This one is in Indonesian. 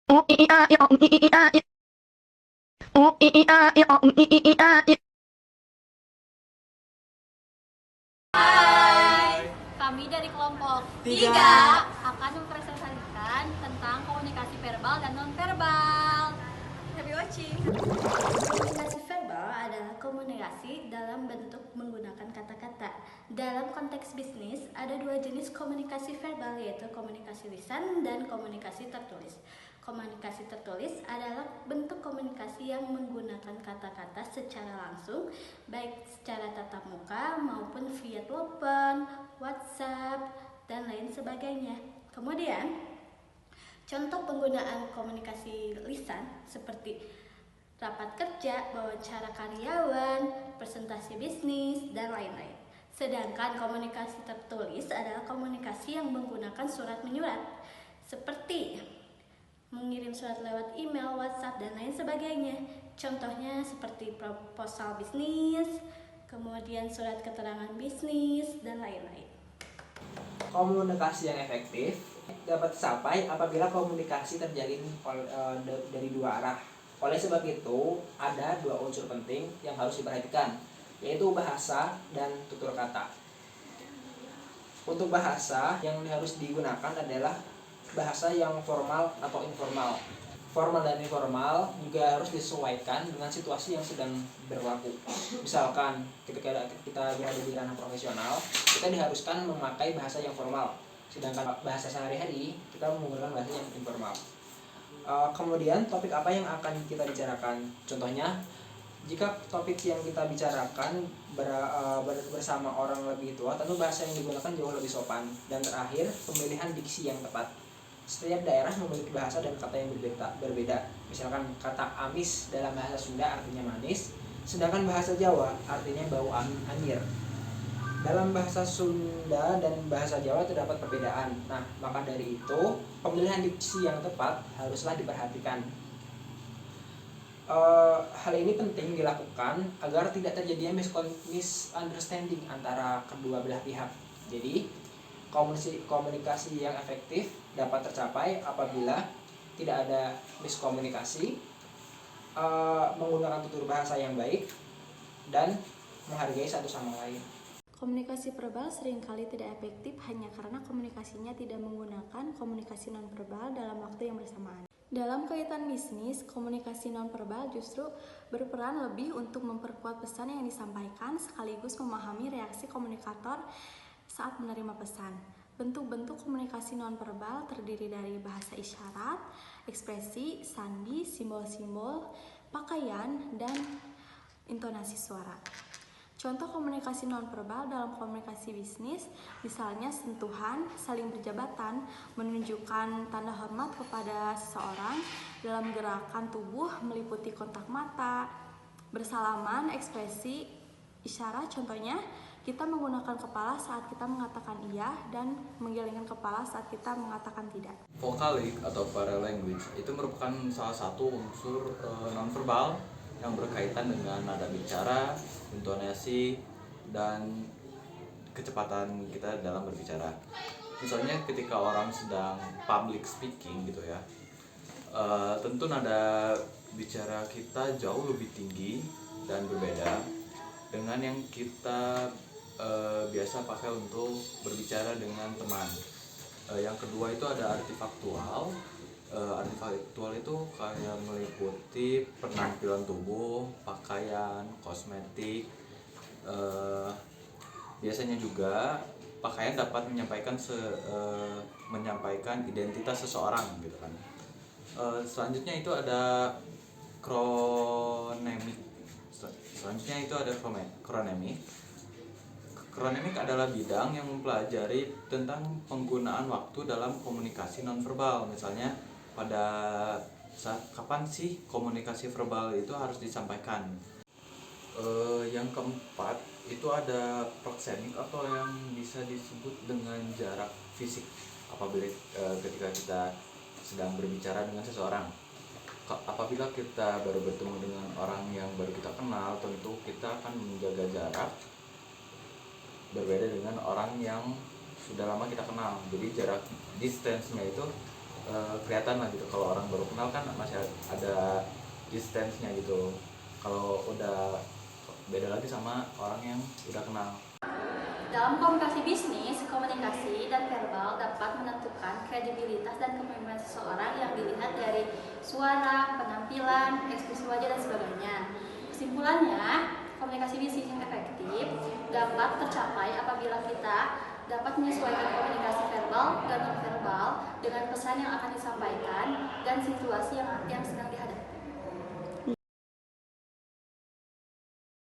Hai, Kami dari kelompok 3 akan mempresentasikan tentang komunikasi verbal dan nonverbal. Happy watching. Komunikasi verbal adalah komunikasi dalam bentuk menggunakan kata-kata. Dalam konteks bisnis, ada dua jenis komunikasi verbal, yaitu komunikasi lisan dan komunikasi tertulis. Komunikasi tertulis adalah bentuk komunikasi yang menggunakan kata-kata secara langsung, baik secara tatap muka maupun via telepon, WhatsApp, dan lain sebagainya. Kemudian, contoh penggunaan komunikasi lisan seperti rapat kerja, wawancara karyawan, presentasi bisnis, dan lain-lain. Sedangkan komunikasi tertulis adalah komunikasi yang menggunakan surat menyurat, seperti mengirim surat lewat email, WhatsApp, dan lain sebagainya. Contohnya seperti proposal bisnis, kemudian surat keterangan bisnis, dan lain-lain. Komunikasi yang efektif dapat tercapai apabila komunikasi terjalin dari dua arah. Oleh sebab itu, ada dua unsur penting yang harus diperhatikan, yaitu bahasa dan tutur kata. Untuk bahasa yang harus digunakan adalah bahasa yang formal atau informal. Formal dan informal juga harus disesuaikan dengan situasi yang sedang berlaku. Misalkan ketika kita berada di ranah profesional, kita diharuskan memakai bahasa yang formal, sedangkan bahasa sehari-hari kita menggunakan bahasa yang informal. Kemudian topik apa yang akan kita bicarakan? Contohnya, jika topik yang kita bicarakan bersama orang lebih tua, tentu bahasa yang digunakan jauh lebih sopan. Dan terakhir, pemilihan diksi yang tepat. Setiap daerah memiliki bahasa dan kata yang berbeda. Misalkan kata amis dalam bahasa Sunda artinya manis, sedangkan bahasa Jawa artinya bau anjir. Dalam bahasa Sunda dan bahasa Jawa terdapat perbedaan. Nah, maka dari itu, pemilihan diksi yang tepat haruslah diperhatikan. Hal ini penting dilakukan agar tidak terjadi misunderstanding antara kedua belah pihak. Jadi, komunikasi yang efektif dapat tercapai apabila tidak ada miskomunikasi, menggunakan tutur bahasa yang baik, dan menghargai satu sama lain. Komunikasi verbal seringkali tidak efektif hanya karena komunikasinya tidak menggunakan komunikasi nonverbal dalam waktu yang bersamaan. Dalam kaitan bisnis, komunikasi nonverbal justru berperan lebih untuk memperkuat pesan yang disampaikan sekaligus memahami reaksi komunikator saat menerima pesan. Bentuk-bentuk komunikasi nonverbal terdiri dari bahasa isyarat, ekspresi, sandi, simbol-simbol, pakaian, dan intonasi suara. Contoh komunikasi nonverbal dalam komunikasi bisnis, misalnya sentuhan, saling berjabatan, menunjukkan tanda hormat kepada seseorang dalam gerakan tubuh meliputi kontak mata, bersalaman, ekspresi, isyarat. Contohnya, kita menggunakan kepala saat kita mengatakan iya dan menggelengkan kepala saat kita mengatakan tidak. Vokalik atau paralanguage itu merupakan salah satu unsur nonverbal yang berkaitan dengan nada bicara, intonasi, dan kecepatan kita dalam berbicara. Misalnya ketika orang sedang public speaking gitu ya, tentu nada bicara kita jauh lebih tinggi dan berbeda dengan yang kita biasa pakai untuk berbicara dengan teman. Yang kedua itu ada artifaktual. Artifaktual itu kayak meliputi penampilan tubuh, pakaian, kosmetik. Biasanya juga pakaian dapat menyampaikan identitas seseorang gitu kan. Selanjutnya itu ada kronemik. Kronemik adalah bidang yang mempelajari tentang penggunaan waktu dalam komunikasi nonverbal. Misalnya pada saat kapan sih komunikasi verbal itu harus disampaikan. Yang keempat itu ada proksemik atau yang bisa disebut dengan jarak fisik apabila ketika kita sedang berbicara dengan seseorang. Apabila kita baru bertemu dengan orang yang baru kita kenal, tentu kita akan menjaga jarak, berbeda dengan orang yang sudah lama kita kenal. Jadi jarak distance-nya itu kelihatan lah gitu. Kalau orang baru kenal kan masih ada distance-nya gitu. Kalau udah beda lagi sama orang yang udah kenal. Dalam komunikasi bisnis, komunikasi dan verbal dapat menentukan kredibilitas dan kepemimpinan seseorang yang dilihat dari suara, penampilan, ekspresi wajah, dan sebagainya. Kesimpulannya, komunikasi bisnis yang efektif dapat tercapai apabila kita dapat menyesuaikan komunikasi verbal dan non-verbal dengan pesan yang akan disampaikan dan situasi yang sedang dihadapi.